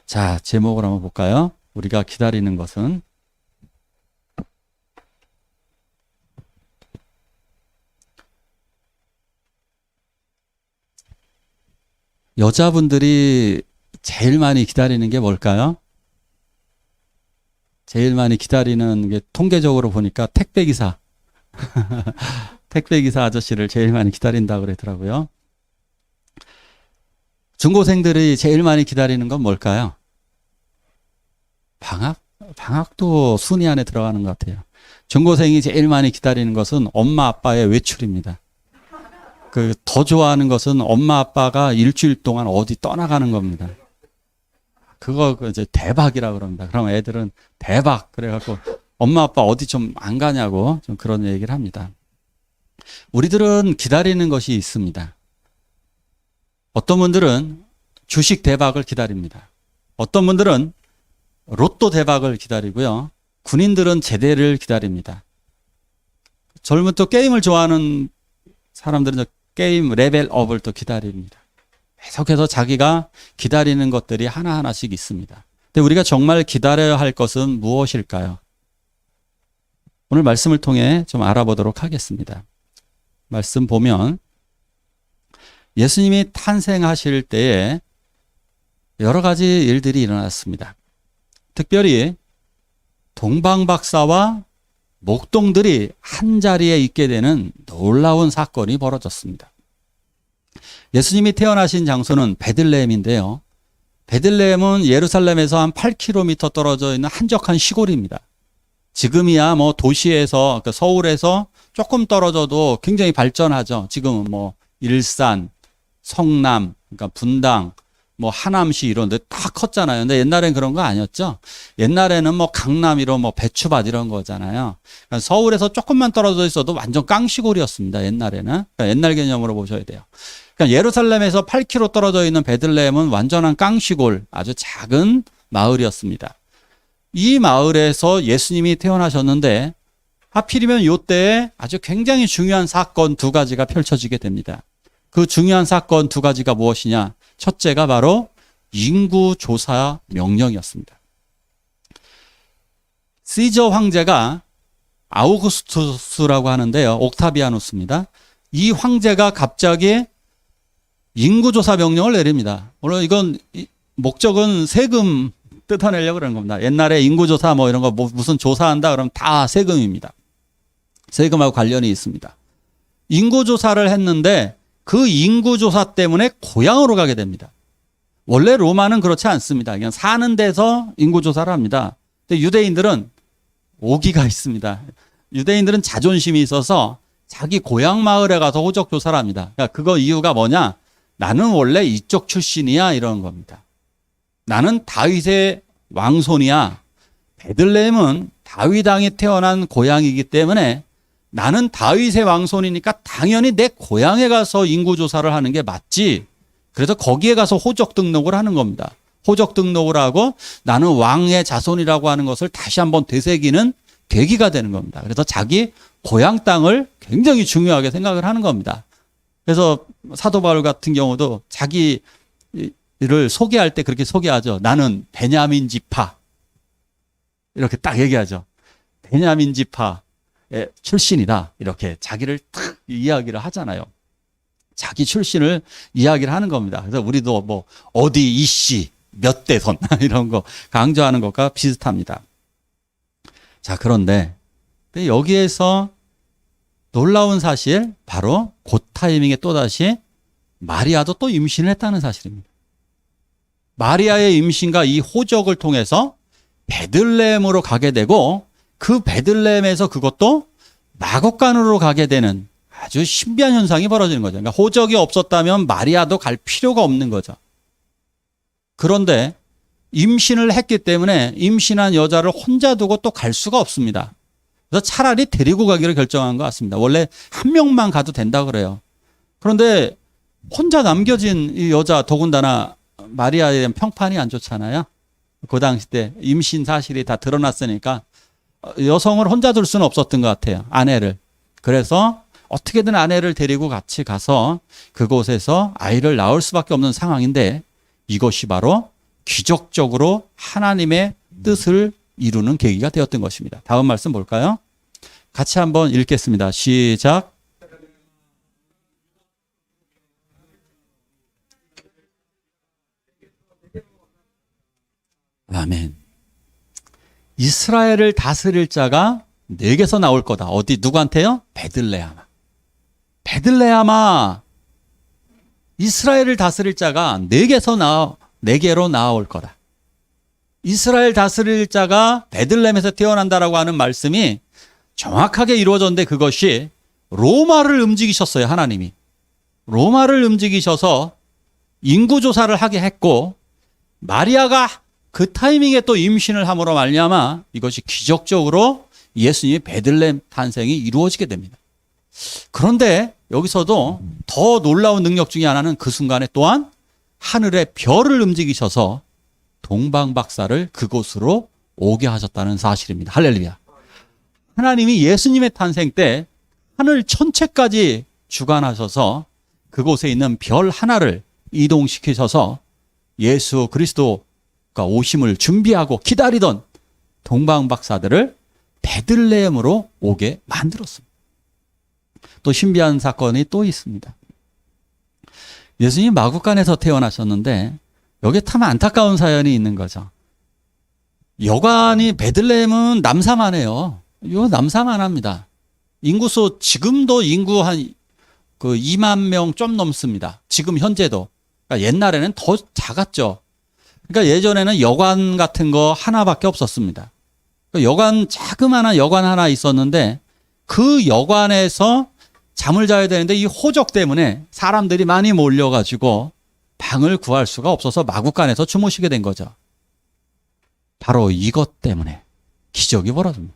자, 제목을 한번 볼까요? 우리가 기다리는 것은. 여자분들이 제일 많이 기다리는 게 뭘까요? 제일 많이 기다리는 게 통계적으로 보니까 택배기사. 택배기사 아저씨를 제일 많이 기다린다고 그러더라고요. 중고생들이 제일 많이 기다리는 건 뭘까요? 방학? 방학도 순위 안에 들어가는 것 같아요. 중고생이 제일 많이 기다리는 것은 엄마 아빠의 외출입니다. 더 좋아하는 것은 엄마 아빠가 일주일 동안 어디 떠나가는 겁니다. 그거 이제 대박이라고 그럽니다. 그럼 애들은 대박 그래갖고 엄마 아빠 어디 좀 안 가냐고 좀 그런 얘기를 합니다. 우리들은 기다리는 것이 있습니다. 어떤 분들은 주식 대박을 기다립니다. 어떤 분들은 로또 대박을 기다리고요. 군인들은 제대를 기다립니다. 젊은 또 게임을 좋아하는 사람들은 게임 레벨업을 또 기다립니다. 계속해서 자기가 기다리는 것들이 하나하나씩 있습니다. 근데 우리가 정말 기다려야 할 것은 무엇일까요? 오늘 말씀을 통해 좀 알아보도록 하겠습니다. 말씀 보면 예수님이 탄생하실 때에 여러 가지 일들이 일어났습니다. 특별히 동방박사와 목동들이 한자리에 있게 되는 놀라운 사건이 벌어졌습니다. 예수님이 태어나신 장소는 베들레헴인데요. 베들레헴은 예루살렘에서 한 8km 떨어져 있는 한적한 시골입니다. 지금이야 뭐 도시에서 서울에서 조금 떨어져도 굉장히 발전하죠. 지금은 뭐 일산, 성남, 그러니까 분당, 뭐 하남시 이런 데 다 컸잖아요. 근데 옛날엔 그런 거 아니었죠. 옛날에는 뭐 강남 이런 뭐 배추밭 이런 거잖아요. 그러니까 서울에서 조금만 떨어져 있어도 완전 깡시골이었습니다. 옛날에는. 그러니까 옛날 개념으로 보셔야 돼요. 그러니까 예루살렘에서 8km 떨어져 있는 베들레헴은 완전한 깡시골, 아주 작은 마을이었습니다. 이 마을에서 예수님이 태어나셨는데 하필이면 이때에 아주 굉장히 중요한 사건 두 가지가 펼쳐지게 됩니다. 그 중요한 사건 두 가지가 무엇이냐? 첫째가 바로 인구조사 명령이었습니다. 시저 황제가 아우구스투스라고 하는데요. 옥타비아누스입니다. 이 황제가 갑자기 인구조사 명령을 내립니다. 물론 이건 목적은 세금 뜯어내려고 그러는 겁니다. 옛날에 인구조사 뭐 이런 거 무슨 조사한다 그러면 다 세금입니다. 세금하고 관련이 있습니다. 인구조사를 했는데 그 인구조사 때문에 고향으로 가게 됩니다. 원래 로마는 그렇지 않습니다. 그냥 사는 데서 인구조사를 합니다. 근데 유대인들은 오기가 있습니다. 유대인들은 자존심이 있어서 자기 고향 마을에 가서 호적 조사를 합니다. 그러니까 그거 이유가 뭐냐? 나는 원래 이쪽 출신이야 이런 겁니다. 나는 다윗의 왕손이야. 베들레헴은 다윗 왕이 태어난 고향이기 때문에 나는 다윗의 왕손이니까 당연히 내 고향에 가서 인구조사를 하는 게 맞지. 그래서 거기에 가서 호적 등록을 하는 겁니다. 호적 등록을 하고 나는 왕의 자손이라고 하는 것을 다시 한번 되새기는 계기가 되는 겁니다. 그래서 자기 고향 땅을 굉장히 중요하게 생각을 하는 겁니다. 그래서 사도 바울 같은 경우도 자기를 소개할 때 그렇게 소개하죠. 나는 베냐민 지파. 이렇게 딱 얘기하죠. 베냐민 지파. 출신이다. 이렇게 자기를 탁 이야기를 하잖아요. 자기 출신을 이야기를 하는 겁니다. 그래서 우리도 뭐 어디 이씨 몇 대선 이런 거 강조하는 것과 비슷합니다. 자, 그런데 여기에서 놀라운 사실 바로 그 타이밍에 또다시 마리아도 또 임신을 했다는 사실입니다. 마리아의 임신과 이 호적을 통해서 베들레헴으로 가게 되고 그 베들레헴에서 그것도 마곡간으로 가게 되는 아주 신비한 현상이 벌어지는 거죠. 그러니까 호적이 없었다면 마리아도 갈 필요가 없는 거죠. 그런데 임신을 했기 때문에 임신한 여자를 혼자 두고 또 갈 수가 없습니다. 그래서 차라리 데리고 가기로 결정한 것 같습니다. 원래 한 명만 가도 된다 그래요. 그런데 혼자 남겨진 이 여자 더군다나 마리아에 대한 평판이 안 좋잖아요. 그 당시 때 임신 사실이 다 드러났으니까 여성을 혼자 둘 수는 없었던 것 같아요. 아내를. 그래서 어떻게든 아내를 데리고 같이 가서 그곳에서 아이를 낳을 수밖에 없는 상황인데 이것이 바로 기적적으로 하나님의 뜻을 이루는 계기가 되었던 것입니다. 다음 말씀 볼까요? 같이 한번 읽겠습니다. 시작. 아멘. 이스라엘을 다스릴 자가 내게서 나올 거다. 어디 누구한테요? 베들레헴아. 베들레헴아. 이스라엘을 다스릴 자가 내게로 나올 거다. 이스라엘 다스릴 자가 베들레헴에서 태어난다라고 하는 말씀이 정확하게 이루어졌는데 그것이 로마를 움직이셨어요. 하나님이. 로마를 움직이셔서 인구조사를 하게 했고 마리아가 그 타이밍에 또 임신을 함으로 말미암아 이것이 기적적으로 예수님의 베들레헴 탄생이 이루어지게 됩니다. 그런데 여기서도 더 놀라운 능력 중에 하나는 그 순간에 또한 하늘의 별을 움직이셔서 동방박사를 그곳으로 오게 하셨다는 사실입니다. 할렐루야. 하나님이 예수님의 탄생 때 하늘 전체까지 주관하셔서 그곳에 있는 별 하나를 이동시키셔서 예수 그리스도가 오심을 준비하고 기다리던 동방박사들을 베들레헴으로 오게 만들었습니다. 또 신비한 사건이 또 있습니다. 예수님 마구간에서 태어나셨는데 여기에 참 안타까운 사연이 있는 거죠. 여관이 베들레헴은 남사만해요. 이거 남사만합니다. 인구수 지금도 인구 한 2만 명 좀 넘습니다. 지금 현재도. 그러니까 옛날에는 더 작았죠. 그러니까 예전에는 여관 같은 거 하나밖에 없었습니다. 여관 자그마한 여관 하나 있었는데 그 여관에서 잠을 자야 되는데 이 호적 때문에 사람들이 많이 몰려가지고 방을 구할 수가 없어서 마구간에서 주무시게 된 거죠. 바로 이것 때문에 기적이 벌어집니다.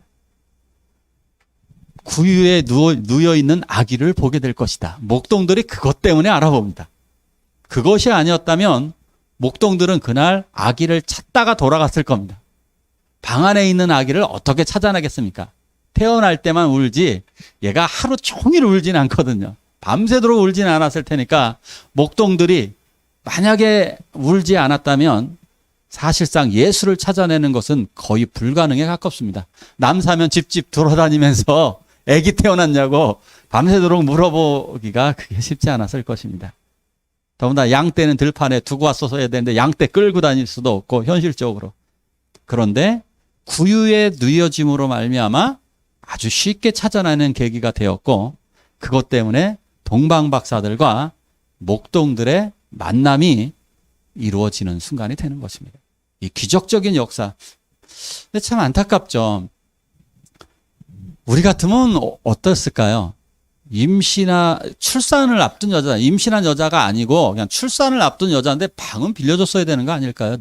구유에 누워있는 아기를 보게 될 것이다. 목동들이 그것 때문에 알아봅니다. 그것이 아니었다면 목동들은 그날 아기를 찾다가 돌아갔을 겁니다. 방 안에 있는 아기를 어떻게 찾아내겠습니까? 태어날 때만 울지 얘가 하루 종일 울진 않거든요. 밤새도록 울진 않았을 테니까 목동들이 만약에 울지 않았다면 사실상 예수를 찾아내는 것은 거의 불가능에 가깝습니다. 남사면 집집 돌아다니면서 아기 태어났냐고 밤새도록 물어보기가 그게 쉽지 않았을 것입니다. 더군다나 양떼는 들판에 두고 왔어서 해야 되는데 양떼 끌고 다닐 수도 없고 현실적으로. 그런데 구유에 누여짐으로 말미암아 아주 쉽게 찾아내는 계기가 되었고 그것 때문에 동방박사들과 목동들의 만남이 이루어지는 순간이 되는 것입니다. 이 기적적인 역사. 근데 참 안타깝죠. 우리 같으면 어떻을까요? 출산을 앞둔 여자, 임신한 여자가 아니고 그냥 출산을 앞둔 여자인데 방은 빌려줬어야 되는 거 아닐까요?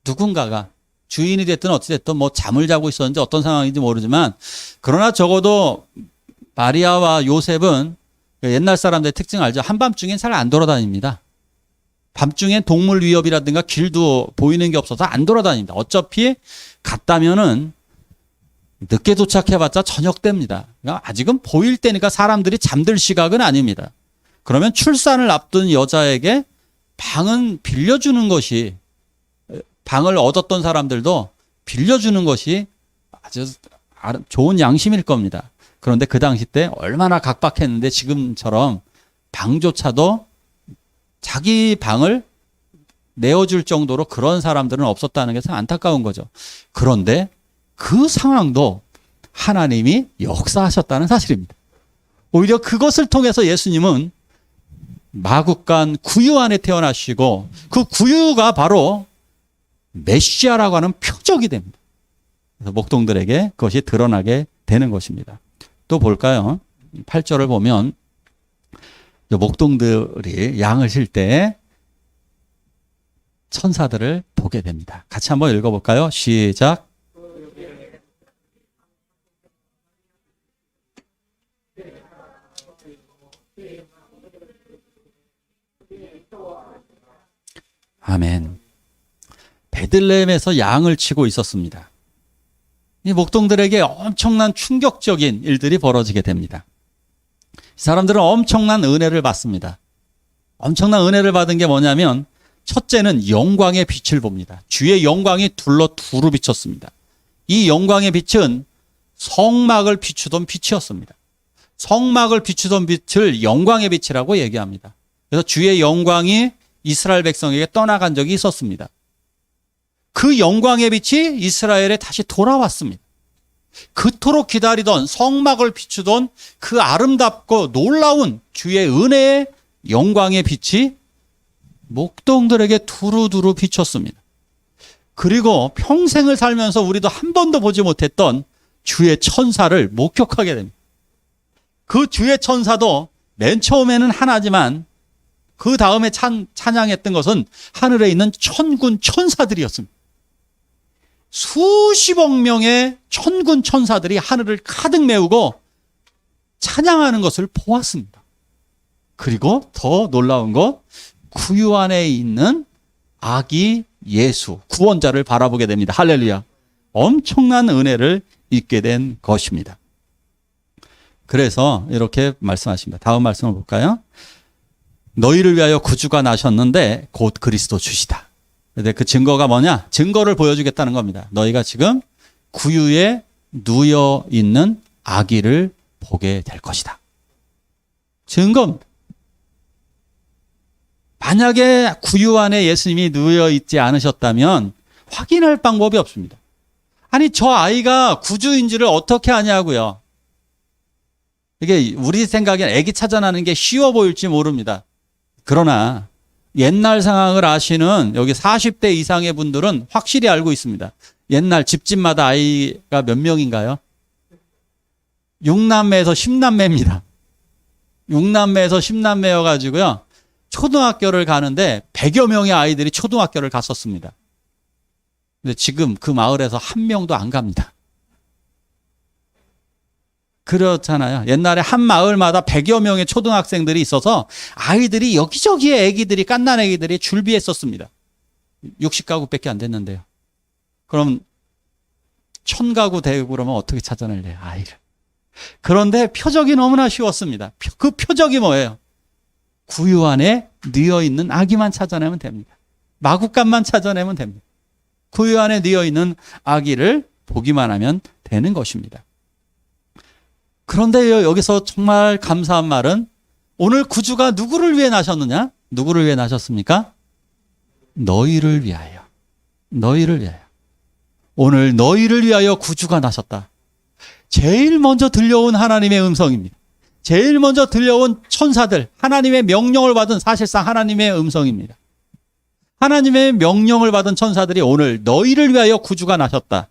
누군가가 주인이 됐든 어찌 됐든 뭐 잠을 자고 있었는지 어떤 상황인지 모르지만 그러나 적어도 마리아와 요셉은 옛날 사람들의 특징 알죠? 한밤중엔 잘 안 돌아다닙니다. 밤중엔 동물 위협이라든가 길도 보이는 게 없어서 안 돌아다닙니다. 어차피 갔다면은 늦게 도착해봤자 저녁 때입니다. 그러니까 아직은 보일 때니까 사람들이 잠들 시각은 아닙니다. 그러면 출산을 앞둔 여자에게 방은 빌려주는 것이 방을 얻었던 사람들도 빌려주는 것이 아주 좋은 양심일 겁니다. 그런데 그 당시 때 얼마나 각박했는데 지금처럼 방조차도 자기 방을 내어줄 정도로 그런 사람들은 없었다는 게 참 안타까운 거죠. 그런데 그 상황도 하나님이 역사하셨다는 사실입니다. 오히려 그것을 통해서 예수님은 마구간 구유 안에 태어나시고 그 구유가 바로 메시아라고 하는 표적이 됩니다. 그래서 목동들에게 그것이 드러나게 되는 것입니다. 또 볼까요? 8절을 보면 목동들이 양을 쉴 때 천사들을 보게 됩니다. 같이 한번 읽어볼까요? 시작. 아멘. 베들레헴에서 양을 치고 있었습니다. 이 목동들에게 엄청난 충격적인 일들이 벌어지게 됩니다. 이 사람들은 엄청난 은혜를 받습니다. 엄청난 은혜를 받은 게 뭐냐면 첫째는 영광의 빛을 봅니다. 주의 영광이 두루 비쳤습니다. 이 영광의 빛은 성막을 비추던 빛이었습니다. 성막을 비추던 빛을 영광의 빛이라고 얘기합니다. 그래서 주의 영광이 이스라엘 백성에게 떠나간 적이 있었습니다. 그 영광의 빛이 이스라엘에 다시 돌아왔습니다. 그토록 기다리던 성막을 비추던 그 아름답고 놀라운 주의 은혜의 영광의 빛이 목동들에게 두루두루 비쳤습니다. 그리고 평생을 살면서 우리도 한 번도 보지 못했던 주의 천사를 목격하게 됩니다. 그 주의 천사도 맨 처음에는 하나지만 그 다음에 찬양했던 것은 하늘에 있는 천군 천사들이었습니다. 수십억 명의 천군 천사들이 하늘을 가득 메우고 찬양하는 것을 보았습니다. 그리고 더 놀라운 것, 구유 안에 있는 아기 예수, 구원자를 바라보게 됩니다. 할렐루야. 엄청난 은혜를 잊게 된 것입니다. 그래서 이렇게 말씀하십니다. 다음 말씀을 볼까요? 너희를 위하여 구주가 나셨는데 곧 그리스도 주시다. 근데 그 증거가 뭐냐? 증거를 보여주겠다는 겁니다. 너희가 지금 구유에 누워 있는 아기를 보게 될 것이다. 증거입니다. 만약에 구유 안에 예수님이 누워 있지 않으셨다면 확인할 방법이 없습니다. 아니, 저 아이가 구주인지를 어떻게 아냐고요. 이게 우리 생각엔 아기 찾아나는 게 쉬워 보일지 모릅니다. 그러나 옛날 상황을 아시는 여기 40대 이상의 분들은 확실히 알고 있습니다. 옛날 집집마다 아이가 몇 명인가요? 6남매에서 10남매입니다. 6남매에서 10남매여가지고요. 초등학교를 가는데 100여 명의 아이들이 초등학교를 갔었습니다. 근데 지금 그 마을에서 한 명도 안 갑니다. 그렇잖아요. 옛날에 한 마을마다 100여 명의 초등학생들이 있어서 아이들이 여기저기에 애기들이, 갓난 애기들이 줄비했었습니다. 60가구밖에 안 됐는데요. 그럼 1000가구 되고 그러면 어떻게 찾아낼래요, 아이를? 그런데 표적이 너무나 쉬웠습니다. 그 표적이 뭐예요? 구유 안에 뉘어있는 아기만 찾아내면 됩니다. 마구간만 찾아내면 됩니다. 구유 안에 뉘어있는 아기를 보기만 하면 되는 것입니다. 그런데 여기서 정말 감사한 말은 오늘 구주가 누구를 위해 나셨느냐? 누구를 위해 나셨습니까? 너희를 위하여. 너희를 위하여. 오늘 너희를 위하여 구주가 나셨다. 제일 먼저 들려온 하나님의 음성입니다. 제일 먼저 들려온 천사들, 하나님의 명령을 받은, 사실상 하나님의 음성입니다. 하나님의 명령을 받은 천사들이 오늘 너희를 위하여 구주가 나셨다.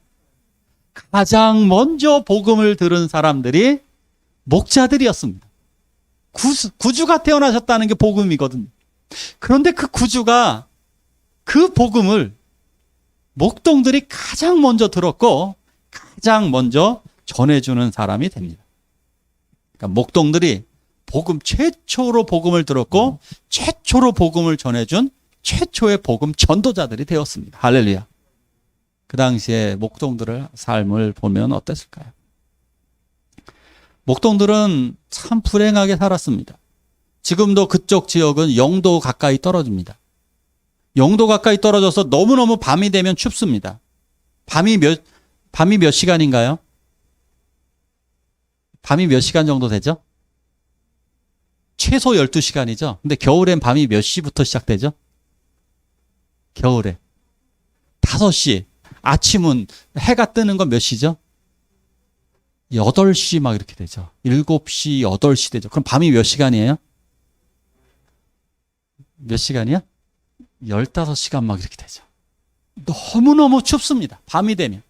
가장 먼저 복음을 들은 사람들이 목자들이었습니다. 구주가 태어나셨다는 게 복음이거든요. 그런데 그 구주가, 그 복음을 목동들이 가장 먼저 들었고 가장 먼저 전해주는 사람이 됩니다. 그러니까 목동들이 최초로 복음을 들었고 최초로 복음을 전해준 최초의 복음 전도자들이 되었습니다. 할렐루야. 그 당시에 목동들의 삶을 보면 어땠을까요? 목동들은 참 불행하게 살았습니다. 지금도 그쪽 지역은 영도 가까이 떨어집니다. 영도 가까이 떨어져서 너무너무 밤이 되면 춥습니다. 밤이 몇 시간인가요? 밤이 몇 시간 정도 되죠? 최소 12시간이죠. 근데 겨울엔 밤이 몇 시부터 시작되죠? 겨울에 5시. 아침은 해가 뜨는 건 몇 시죠? 8시 막 이렇게 되죠. 7시, 8시 되죠. 그럼 밤이 몇 시간이에요? 몇 시간이야? 15시간 막 이렇게 되죠. 너무너무 춥습니다. 밤이 되면.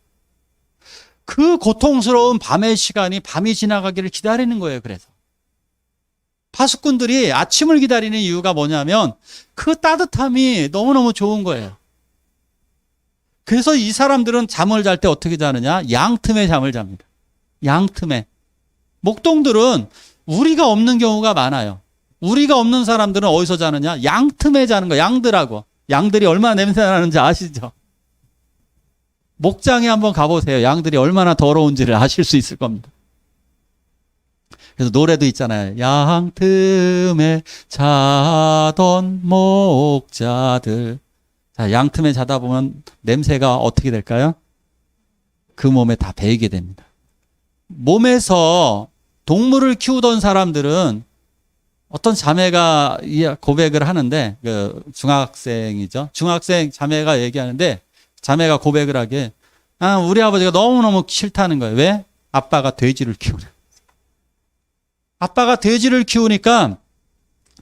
그 고통스러운 밤의 시간이 밤이 지나가기를 기다리는 거예요. 그래서 파수꾼들이 아침을 기다리는 이유가 뭐냐면 그 따뜻함이 너무너무 좋은 거예요. 그래서 이 사람들은 잠을 잘 때 어떻게 자느냐? 양틈에 잠을 잡니다. 양틈에. 목동들은 우리가 없는 경우가 많아요. 우리가 없는 사람들은 어디서 자느냐? 양틈에 자는 거예요. 양들하고. 양들이 얼마나 냄새 나는지 아시죠? 목장에 한번 가보세요. 양들이 얼마나 더러운지를 아실 수 있을 겁니다. 그래서 노래도 있잖아요. 양틈에 자던 목자들. 자, 양틈에 자다 보면 냄새가 어떻게 될까요? 그 몸에 다 배이게 됩니다. 몸에서 동물을 키우던 사람들은 어떤 자매가 고백을 하는데, 그 중학생이죠. 중학생 자매가 얘기하는데, 자매가 고백을 하게, 우리 아버지가 너무너무 싫다는 거예요. 왜? 아빠가 돼지를 키우래. 아빠가 돼지를 키우니까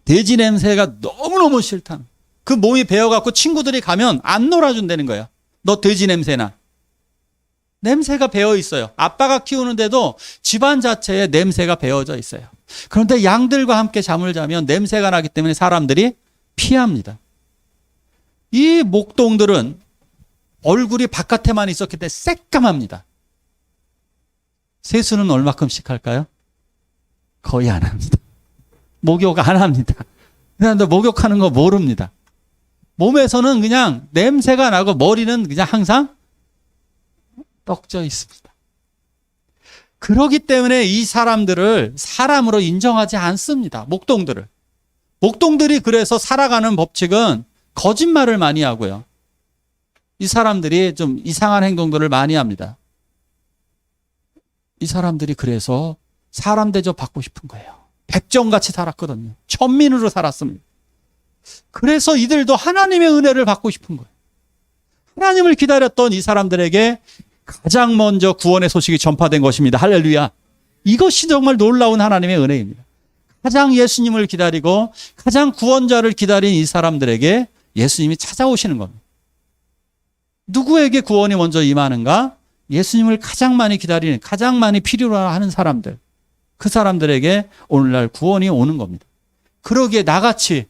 돼지 냄새가 너무너무 싫다는. 그 몸이 배어갖고 친구들이 가면 안 놀아준다는 거예요. 너 돼지 냄새나. 냄새가 배어 있어요. 아빠가 키우는데도 집안 자체에 냄새가 배어져 있어요. 그런데 양들과 함께 잠을 자면 냄새가 나기 때문에 사람들이 피합니다. 이 목동들은 얼굴이 바깥에만 있었기 때문에 새까맣니다. 세수는 얼마큼씩 할까요? 거의 안 합니다. 목욕 안 합니다. 그냥 목욕하는 거 모릅니다. 몸에서는 그냥 냄새가 나고 머리는 그냥 항상 떡져 있습니다. 그렇기 때문에 이 사람들을 사람으로 인정하지 않습니다. 목동들을. 목동들이 그래서 살아가는 법칙은 거짓말을 많이 하고요. 이 사람들이 좀 이상한 행동들을 많이 합니다. 이 사람들이 그래서 사람 대접 받고 싶은 거예요. 백정같이 살았거든요. 천민으로 살았습니다. 그래서 이들도 하나님의 은혜를 받고 싶은 거예요. 하나님을 기다렸던 이 사람들에게 가장 먼저 구원의 소식이 전파된 것입니다. 할렐루야. 이것이 정말 놀라운 하나님의 은혜입니다. 가장 예수님을 기다리고 가장 구원자를 기다린 이 사람들에게 예수님이 찾아오시는 겁니다. 누구에게 구원이 먼저 임하는가? 예수님을 가장 많이 기다리는, 가장 많이 필요로 하는 사람들. 그 사람들에게 오늘날 구원이 오는 겁니다. 그러기에 나같이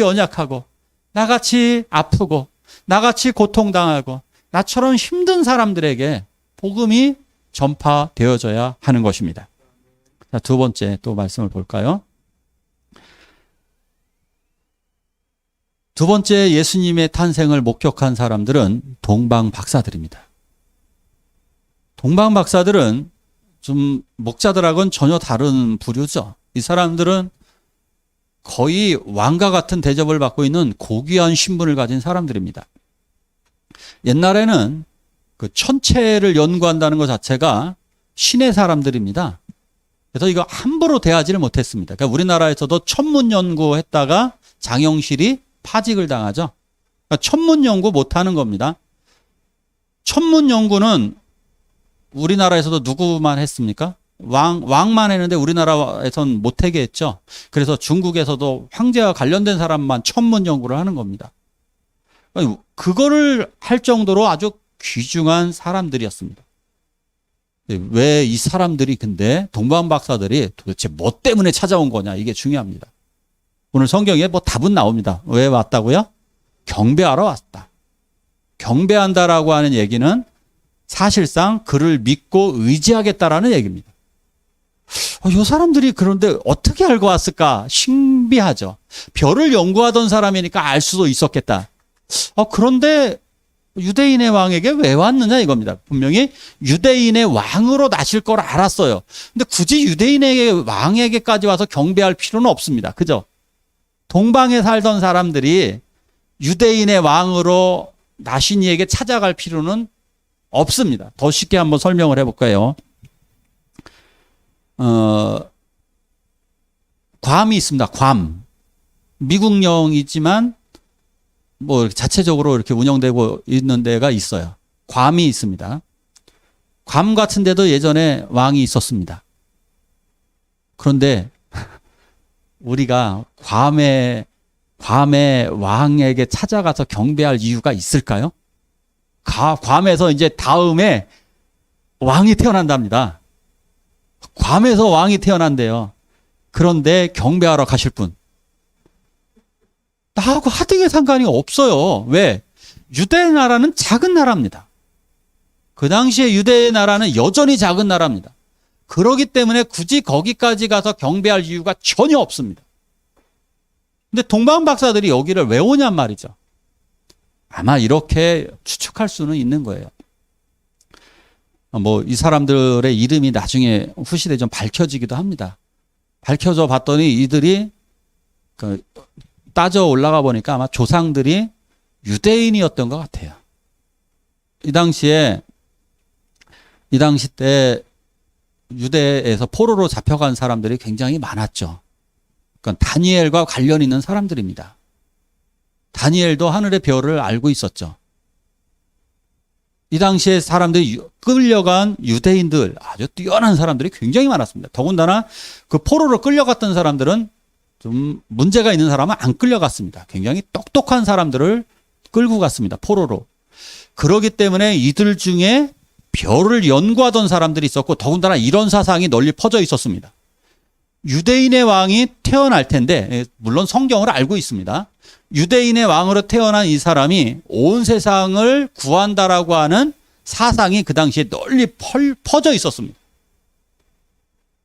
연약하고, 나같이 아프고, 나같이 고통당하고, 나처럼 힘든 사람들에게 복음이 전파되어져야 하는 것입니다. 자, 두 번째 또 말씀을 볼까요? 두 번째 예수님의 탄생을 목격한 사람들은 동방 박사들입니다. 동방 박사들은 좀 목자들하고는 전혀 다른 부류죠. 이 사람들은 거의 왕과 같은 대접을 받고 있는 고귀한 신분을 가진 사람들입니다. 옛날에는 그 천체를 연구한다는 것 자체가 신의 사람들입니다. 그래서 이거 함부로 대하지를 못했습니다. 그러니까 우리나라에서도 천문 연구했다가 장영실이 파직을 당하죠. 그러니까 천문 연구 못하는 겁니다. 천문 연구는 우리나라에서도 누구만 했습니까? 왕만 했는데 우리나라에선 못하게 했죠. 그래서 중국에서도 황제와 관련된 사람만 천문 연구를 하는 겁니다. 그거를 할 정도로 아주 귀중한 사람들이었습니다. 왜 이 사람들이 근데 동방 박사들이 도대체 뭐 때문에 찾아온 거냐, 이게 중요합니다. 오늘 성경에 뭐 답은 나옵니다. 왜 왔다고요? 경배하러 왔다. 경배한다라고 하는 얘기는 사실상 그를 믿고 의지하겠다라는 얘기입니다. 이 사람들이 그런데 어떻게 알고 왔을까? 신비하죠. 별을 연구하던 사람이니까 알 수도 있었겠다. 그런데 유대인의 왕에게 왜 왔느냐 이겁니다. 분명히 유대인의 왕으로 나실 걸 알았어요. 근데 굳이 유대인의 왕에게까지 와서 경배할 필요는 없습니다. 그죠? 동방에 살던 사람들이 유대인의 왕으로 나신 이에게 찾아갈 필요는 없습니다. 더 쉽게 한번 설명을 해볼까요? 괌이 있습니다. 괌. 미국령이지만 뭐 자체적으로 이렇게 운영되고 있는 데가 있어요. 괌이 있습니다. 괌 같은 데도 예전에 왕이 있었습니다. 그런데 우리가 괌의 왕에게 찾아가서 경배할 이유가 있을까요? 괌에서 이제 다음에 왕이 태어난답니다. 괌에서 왕이 태어난대요. 그런데 경배하러 가실 분. 나하고 하등의 상관이 없어요. 왜? 유대 나라는 작은 나라입니다. 그 당시에 유대의 나라는 여전히 작은 나라입니다. 그렇기 때문에 굳이 거기까지 가서 경배할 이유가 전혀 없습니다. 근데 동방 박사들이 여기를 왜 오냔 말이죠. 아마 이렇게 추측할 수는 있는 거예요. 뭐 이 사람들의 이름이 나중에 후시대에 좀 밝혀지기도 합니다. 밝혀져 봤더니 이들이 따져 올라가 보니까 아마 조상들이 유대인이었던 것 같아요. 이 당시 때 유대에서 포로로 잡혀간 사람들이 굉장히 많았죠. 그러니까 다니엘과 관련 있는 사람들입니다. 다니엘도 하늘의 별을 알고 있었죠. 이 당시에 사람들이 끌려간 유대인들, 아주 뛰어난 사람들이 굉장히 많았습니다. 더군다나 그 포로로 끌려갔던 사람들은 좀 문제가 있는 사람은 안 끌려갔습니다. 굉장히 똑똑한 사람들을 끌고 갔습니다. 포로로. 그렇기 때문에 이들 중에 별을 연구하던 사람들이 있었고, 더군다나 이런 사상이 널리 퍼져 있었습니다. 유대인의 왕이 태어날 텐데, 물론 성경을 알고 있습니다. 유대인의 왕으로 태어난 이 사람이 온 세상을 구한다라고 하는 사상이 그 당시에 널리 퍼져 있었습니다.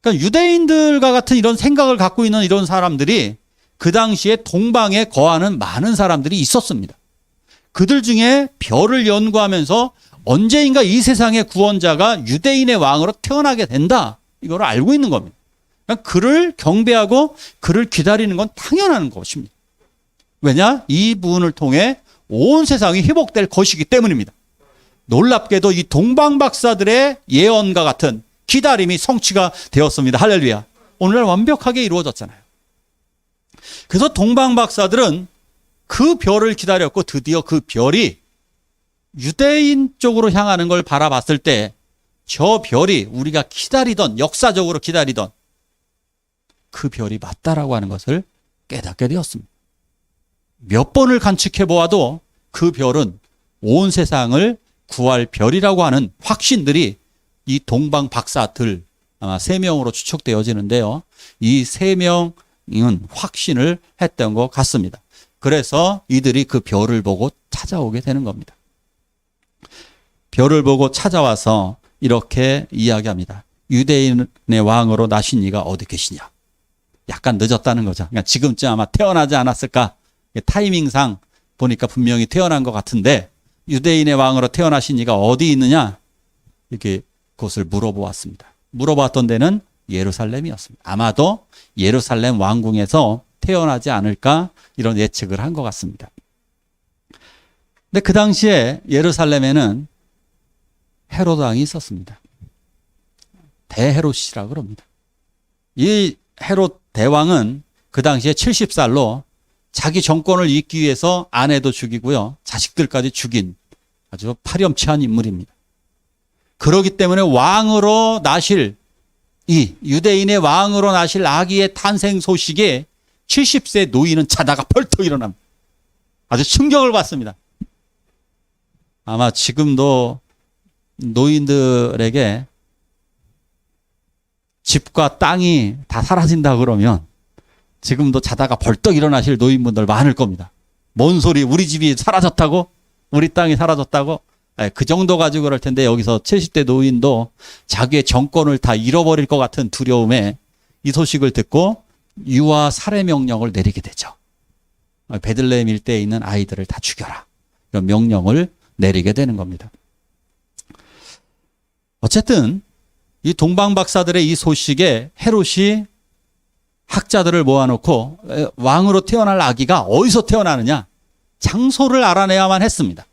그러니까 유대인들과 같은 이런 생각을 갖고 있는 이런 사람들이 그 당시에 동방에 거하는 많은 사람들이 있었습니다. 그들 중에 별을 연구하면서 언제인가 이 세상의 구원자가 유대인의 왕으로 태어나게 된다, 이걸 알고 있는 겁니다. 그러니까 그를 경배하고 그를 기다리는 건 당연한 것입니다. 왜냐? 이 부분을 통해 온 세상이 회복될 것이기 때문입니다. 놀랍게도 이 동방박사들의 예언과 같은 기다림이 성취가 되었습니다. 할렐루야. 오늘날 완벽하게 이루어졌잖아요. 그래서 동방박사들은 그 별을 기다렸고, 드디어 그 별이 유대인 쪽으로 향하는 걸 바라봤을 때 저 별이 우리가 기다리던, 역사적으로 기다리던 그 별이 맞다라고 하는 것을 깨닫게 되었습니다. 몇 번을 관측해 보아도 그 별은 온 세상을 구할 별이라고 하는 확신들이 이 동방 박사들 아마 3명으로 추측되어지는데요. 이 3명은 확신을 했던 것 같습니다. 그래서 이들이 그 별을 보고 찾아오게 되는 겁니다. 별을 보고 찾아와서 이렇게 이야기합니다. 유대인의 왕으로 나신 이가 어디 계시냐. 약간 늦었다는 거죠. 그러니까 지금쯤 아마 태어나지 않았을까. 타이밍상 보니까 분명히 태어난 것 같은데, 유대인의 왕으로 태어나신 이가 어디 있느냐, 이렇게 그것을 물어보았습니다. 물어봤던 데는 예루살렘이었습니다. 아마도 예루살렘 왕궁에서 태어나지 않을까, 이런 예측을 한 것 같습니다. 근데 그 당시에 예루살렘에는 헤롯 왕이 있었습니다. 대헤롯이라고 그럽니다. 이 헤롯 대왕은 그 당시에 70살로 자기 정권을 잇기 위해서 아내도 죽이고요, 자식들까지 죽인 아주 파렴치한 인물입니다. 그렇기 때문에 왕으로 나실, 이 유대인의 왕으로 나실 아기의 탄생 소식에 70세 노인은 자다가 벌떡 일어납니다. 아주 충격을 받습니다. 아마 지금도 노인들에게 집과 땅이 다 사라진다 그러면 지금도 자다가 벌떡 일어나실 노인분들 많을 겁니다. 뭔 소리, 우리 집이 사라졌다고? 우리 땅이 사라졌다고? 그 정도 가지고 그럴 텐데, 여기서 70대 노인도 자기의 정권을 다 잃어버릴 것 같은 두려움에 이 소식을 듣고 유아 살해 명령을 내리게 되죠. 베들레헴 일대에 있는 아이들을 다 죽여라, 이런 명령을 내리게 되는 겁니다. 어쨌든 이 동방박사들의 이 소식에 헤롯이 학자들을 모아놓고 왕으로 태어날 아기가 어디서 태어나느냐, 장소를 알아내야만 했습니다.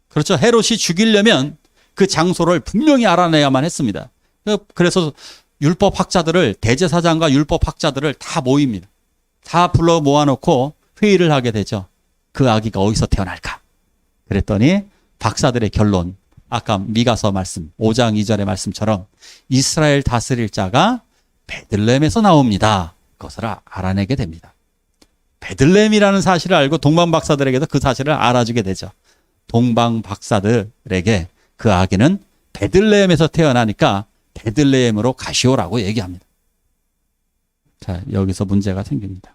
그렇죠. 헤롯이 죽이려면 그 장소를 분명히 알아내야만 했습니다. 그래서 율법학자들을, 대제사장과 율법학자들을 다 모입니다. 다 불러 모아놓고 회의를 하게 되죠. 그 아기가 어디서 태어날까? 그랬더니 박사들의 결론, 아까 미가서 말씀 5장 2절의 말씀처럼 이스라엘 다스릴 자가 베들레헴에서 나옵니다. 그것을 알아내게 됩니다. 베들레헴이라는 사실을 알고 동방 박사들에게도 그 사실을 알아주게 되죠. 동방 박사들에게 그 아기는 베들레헴에서 태어나니까 베들레헴으로 가시오라고 얘기합니다. 자, 여기서 문제가 생깁니다.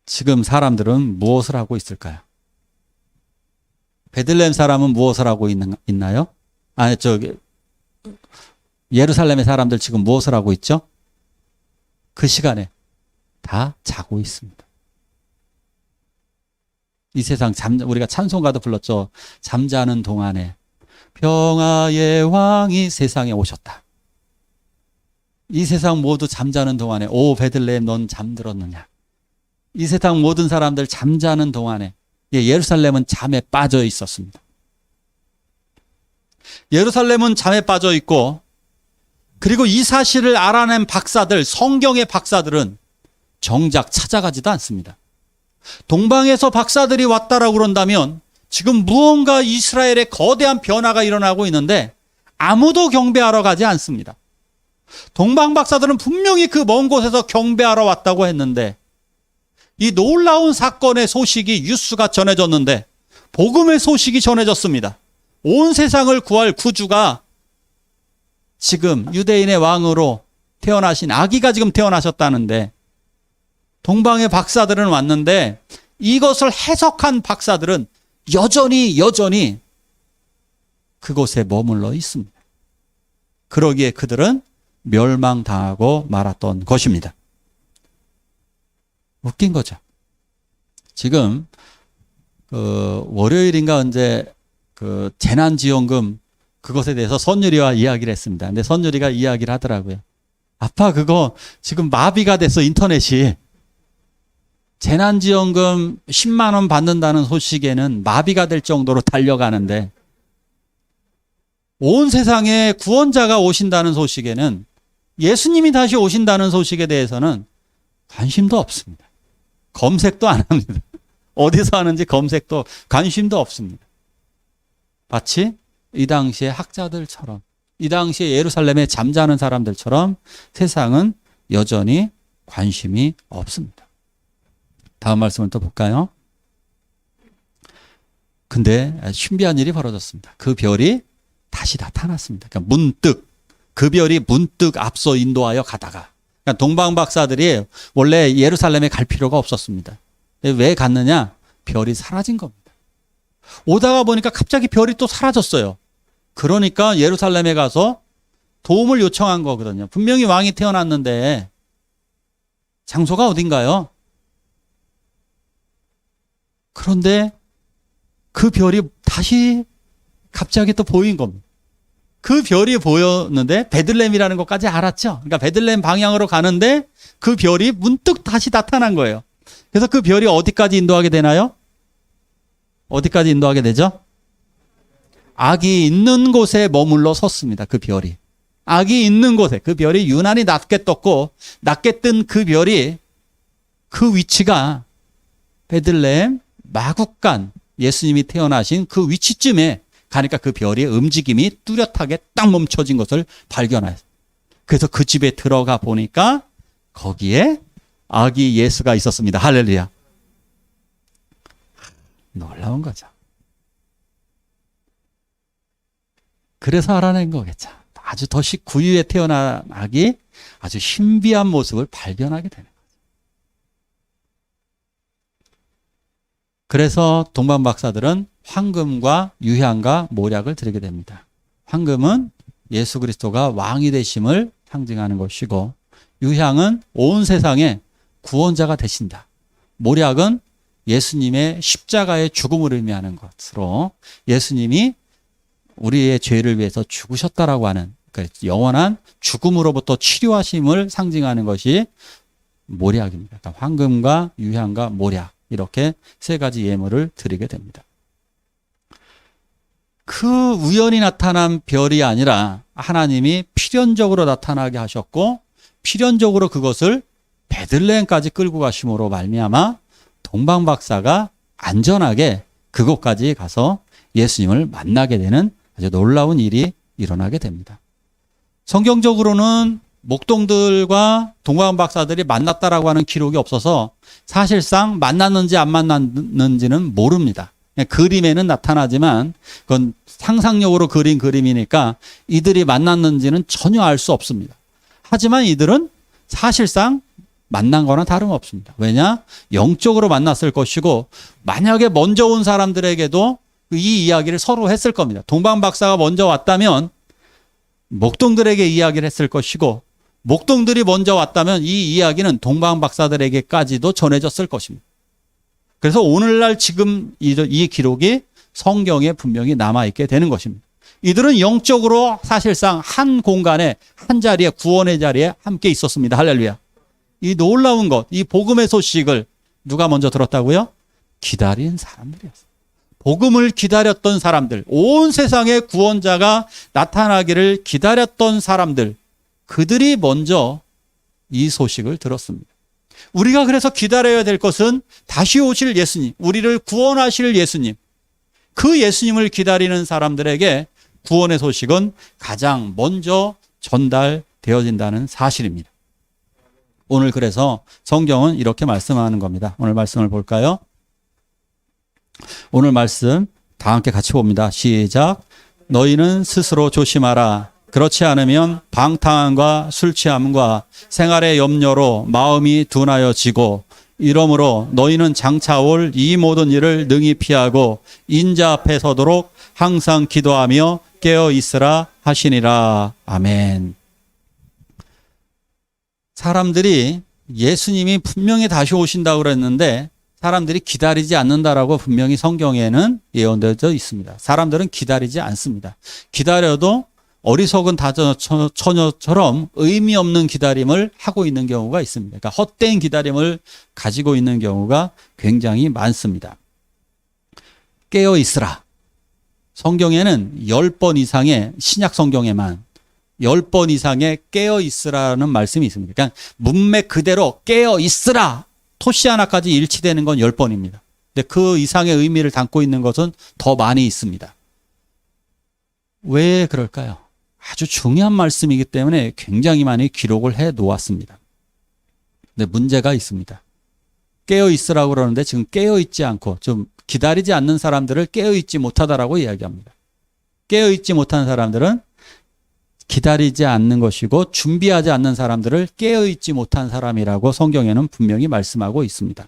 지금 사람들은 무엇을 하고 있을까요? 베들레헴 사람은 무엇을 하고 있나요? 아니, 예루살렘의 사람들 지금 무엇을 하고 있죠? 그 시간에 다 자고 있습니다. 이 세상 우리가 찬송가도 불렀죠. 잠자는 동안에 평화의 왕이 세상에 오셨다. 이 세상 모두 잠자는 동안에 오 베들레헴 넌 잠들었느냐. 이 세상 모든 사람들 잠자는 동안에 예루살렘은 잠에 빠져 있었습니다. 예루살렘은 잠에 빠져 있고, 그리고 이 사실을 알아낸 박사들, 성경의 박사들은 정작 찾아가지도 않습니다. 동방에서 박사들이 왔다라고 그런다면 지금 무언가 이스라엘에 거대한 변화가 일어나고 있는데 아무도 경배하러 가지 않습니다. 동방 박사들은 분명히 그 먼 곳에서 경배하러 왔다고 했는데, 이 놀라운 사건의 소식이 뉴스가 전해졌는데, 복음의 소식이 전해졌습니다. 온 세상을 구할 구주가 지금 유대인의 왕으로 태어나신 아기가 지금 태어나셨다는데, 동방의 박사들은 왔는데 이것을 해석한 박사들은 여전히 그곳에 머물러 있습니다. 그러기에 그들은 멸망당하고 말았던 것입니다. 웃긴 거죠. 지금 월요일인가 언제 재난지원금 그것에 대해서 선율이와 이야기를 했습니다. 근데 선율이가 이야기를 하더라고요. 아빠 그거 지금 마비가 됐어, 인터넷이. 재난지원금 10만 원 받는다는 소식에는 마비가 될 정도로 달려가는데, 온 세상에 구원자가 오신다는 소식에는, 예수님이 다시 오신다는 소식에 대해서는 관심도 없습니다. 검색도 안 합니다. 어디서 하는지 검색도, 관심도 없습니다. 마치 이 당시의 학자들처럼, 이 당시에 예루살렘에 잠자는 사람들처럼 세상은 여전히 관심이 없습니다. 다음 말씀을 또 볼까요? 근데 신비한 일이 벌어졌습니다. 그 별이 다시 나타났습니다. 그러니까 그 별이 문득 앞서 인도하여 가다가, 그러니까 동방 박사들이 원래 예루살렘에 갈 필요가 없었습니다. 왜 갔느냐? 별이 사라진 겁니다. 오다가 보니까 갑자기 별이 또 사라졌어요. 그러니까 예루살렘에 가서 도움을 요청한 거거든요. 분명히 왕이 태어났는데 장소가 어딘가요? 그런데 그 별이 다시 갑자기 또 보인 겁니다. 그 별이 보였는데 베들레헴이라는 것까지 알았죠. 그러니까 베들레헴 방향으로 가는데 그 별이 문득 다시 나타난 거예요. 그래서 그 별이 어디까지 인도하게 되나요? 어디까지 인도하게 되죠? 아기 있는 곳에 머물러 섰습니다. 그 별이. 아기 있는 곳에, 그 별이 유난히 낮게 떴고, 낮게 뜬 그 별이, 그 위치가 베들레헴 마국간, 예수님이 태어나신 그 위치쯤에 가니까 그 별의 움직임이 뚜렷하게 딱 멈춰진 것을 발견해요. 그래서 그 집에 들어가 보니까 거기에 아기 예수가 있었습니다. 할렐루야. 놀라운 거죠. 그래서 알아낸 거겠죠. 아주 더 구유에 태어난 아기, 아주 신비한 모습을 발견하게 되는 거죠. 그래서 동방 박사들은 황금과 유향과 모략을 드리게 됩니다. 황금은 예수 그리스도가 왕이 되심을 상징하는 것이고, 유향은 온 세상에 구원자가 되신다. 모략은 예수님의 십자가의 죽음을 의미하는 것으로 예수님이 우리의 죄를 위해서 죽으셨다라고 하는 영원한 죽음으로부터 치료하심을 상징하는 것이 모략입니다. 그러니까 황금과 유향과 모략, 이렇게 세 가지 예물을 드리게 됩니다. 그 우연히 나타난 별이 아니라 하나님이 필연적으로 나타나게 하셨고, 필연적으로 그것을 베들레헴까지 끌고 가심으로 말미암아 동방 박사가 안전하게 그곳까지 가서 예수님을 만나게 되는 아주 놀라운 일이 일어나게 됩니다. 성경적으로는 목동들과 동방 박사들이 만났다라고 하는 기록이 없어서 사실상 만났는지 안 만났는지는 모릅니다. 그림에는 나타나지만 그건 상상력으로 그린 그림이니까 이들이 만났는지는 전혀 알 수 없습니다. 하지만 이들은 사실상 만난 거나 다름없습니다. 왜냐? 영적으로 만났을 것이고, 만약에 먼저 온 사람들에게도 이 이야기를 서로 했을 겁니다. 동방 박사가 먼저 왔다면 목동들에게 이야기를 했을 것이고, 목동들이 먼저 왔다면 이 이야기는 동방 박사들에게까지도 전해졌을 것입니다. 그래서 오늘날 지금 이 기록이 성경에 분명히 남아있게 되는 것입니다. 이들은 영적으로 사실상 한 공간에, 한 자리에, 구원의 자리에 함께 있었습니다. 할렐루야. 이 놀라운 것, 이 복음의 소식을 누가 먼저 들었다고요? 기다린 사람들이었어요. 복음을 기다렸던 사람들, 온 세상에 구원자가 나타나기를 기다렸던 사람들, 그들이 먼저 이 소식을 들었습니다. 우리가 그래서 기다려야 될 것은 다시 오실 예수님, 우리를 구원하실 예수님, 그 예수님을 기다리는 사람들에게 구원의 소식은 가장 먼저 전달되어진다는 사실입니다. 오늘 그래서 성경은 이렇게 말씀하는 겁니다. 오늘 말씀을 볼까요? 오늘 말씀 다 함께 같이 봅니다. 시작. 너희는 스스로 조심하라. 그렇지 않으면 방탕함과 술 취함과 생활의 염려로 마음이 둔하여지고, 이러므로 너희는 장차 올 이 모든 일을 능히 피하고 인자 앞에 서도록 항상 기도하며 깨어 있으라 하시니라. 아멘. 사람들이 예수님이 분명히 다시 오신다고 그랬는데 사람들이 기다리지 않는다라고 분명히 성경에는 예언되어 있습니다. 사람들은 기다리지 않습니다. 기다려도 어리석은 처녀처럼 의미 없는 기다림을 하고 있는 경우가 있습니다. 그러니까 헛된 기다림을 가지고 있는 경우가 굉장히 많습니다. 깨어 있으라. 성경에는 10번 이상의, 신약 성경에만 10번 이상의 깨어 있으라는 말씀이 있습니다. 그러니까 문맥 그대로 깨어 있으라. 토시 하나까지 일치되는 건 10번입니다. 근데 그 이상의 의미를 담고 있는 것은 더 많이 있습니다. 왜 그럴까요? 아주 중요한 말씀이기 때문에 굉장히 많이 기록을 해 놓았습니다. 근데 문제가 있습니다. 깨어 있으라고 그러는데 지금 깨어 있지 않고 좀 기다리지 않는 사람들을 깨어 있지 못하다라고 이야기합니다. 깨어 있지 못한 사람들은 기다리지 않는 것이고 준비하지 않는 사람들을 깨어 있지 못한 사람이라고 성경에는 분명히 말씀하고 있습니다.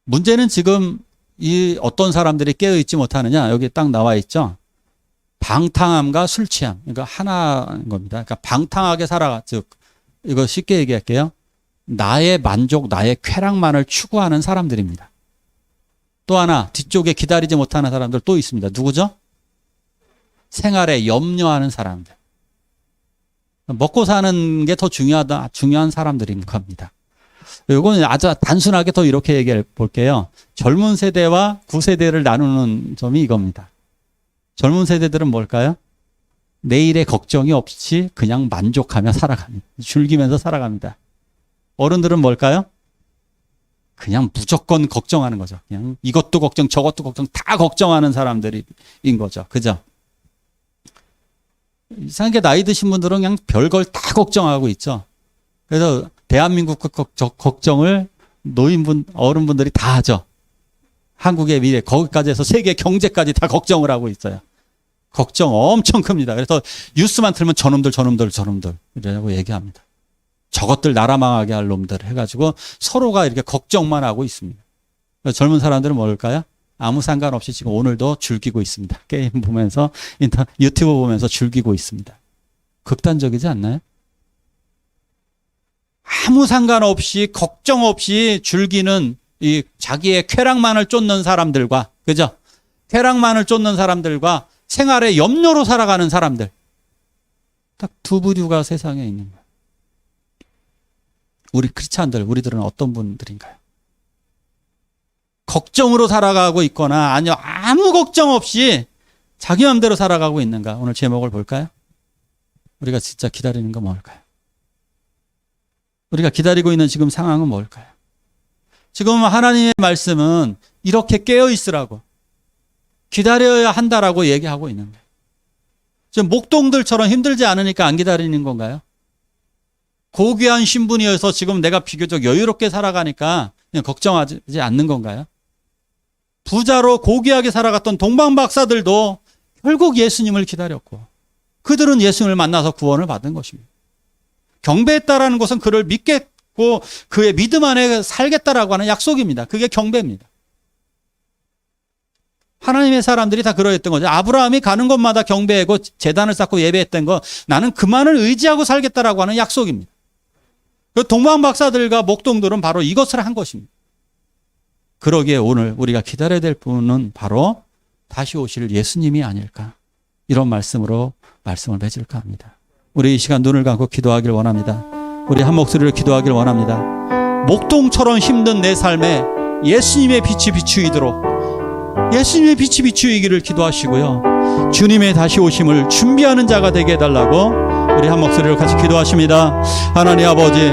문제는 지금 이 어떤 사람들이 깨어 있지 못하느냐, 여기 딱 나와 있죠. 방탕함과 술 취함. 그러니까 하나인 겁니다. 그러니까 방탕하게 살아가, 즉 이거 쉽게 얘기할게요. 나의 만족, 나의 쾌락만을 추구하는 사람들입니다. 또 하나 뒤쪽에 기다리지 못하는 사람들 또 있습니다. 누구죠? 생활에 염려하는 사람들. 먹고 사는 게 더 중요한 사람들인 겁니다. 이건 아주 단순하게 더 이렇게 얘기해 볼게요. 젊은 세대와 구세대를 나누는 점이 이겁니다. 젊은 세대들은 뭘까요? 내일의 걱정이 없이 그냥 만족하며 살아갑니다. 즐기면서 살아갑니다. 어른들은 뭘까요? 그냥 무조건 걱정하는 거죠. 그냥 이것도 걱정, 저것도 걱정, 다 걱정하는 사람들인 거죠. 그죠? 이상하게 나이 드신 분들은 그냥 별걸 다 걱정하고 있죠. 그래서 대한민국 걱정을 어른분들이 다 하죠. 한국의 미래, 거기까지 해서 세계 경제까지 다 걱정을 하고 있어요. 걱정 엄청 큽니다. 그래서 뉴스만 틀면 저놈들 이라고 얘기합니다. 저것들 나라 망하게 할 놈들 해가지고 서로가 이렇게 걱정만 하고 있습니다. 젊은 사람들은 뭘까요? 아무 상관없이 지금 오늘도 즐기고 있습니다. 게임 보면서 유튜브 보면서 즐기고 있습니다. 극단적이지 않나요? 아무 상관없이 걱정 없이 즐기는 이 자기의 쾌락만을 쫓는 사람들과, 그죠? 쾌락만을 쫓는 사람들과 생활의 염려로 살아가는 사람들, 딱 두 부류가 세상에 있는 거예요. 우리 크리스찬들, 우리들은 어떤 분들인가요? 걱정으로 살아가고 있거나 아니요 아무 걱정 없이 자기 마음대로 살아가고 있는가? 오늘 제목을 볼까요? 우리가 진짜 기다리는 건 뭘까요? 우리가 기다리고 있는 지금 상황은 뭘까요? 지금 하나님의 말씀은 이렇게 깨어 있으라고, 기다려야 한다라고 얘기하고 있는 거예요. 지금 목동들처럼 힘들지 않으니까 안 기다리는 건가요? 고귀한 신분이어서 지금 내가 비교적 여유롭게 살아가니까 그냥 걱정하지 않는 건가요? 부자로 고귀하게 살아갔던 동방박사들도 결국 예수님을 기다렸고 그들은 예수님을 만나서 구원을 받은 것입니다. 경배했다라는 것은 그를 믿겠고 그의 믿음 안에 살겠다라고 하는 약속입니다. 그게 경배입니다. 하나님의 사람들이 다 그러했던 거죠. 아브라함이 가는 곳마다 경배하고 제단을 쌓고 예배했던 거, 나는 그만을 의지하고 살겠다라고 하는 약속입니다. 그 동방박사들과 목동들은 바로 이것을 한 것입니다. 그러기에 오늘 우리가 기다려야 될 분은 바로 다시 오실 예수님이 아닐까, 이런 말씀으로 말씀을 맺을까 합니다. 우리 이 시간 눈을 감고 기도하길 원합니다. 우리 한 목소리로 기도하길 원합니다. 목동처럼 힘든 내 삶에 예수님의 빛이 비추이도록, 예수님의 빛이 비추이기를 기도하시고요, 주님의 다시 오심을 준비하는 자가 되게 해달라고 우리 한 목소리로 같이 기도하십니다. 하나님 아버지,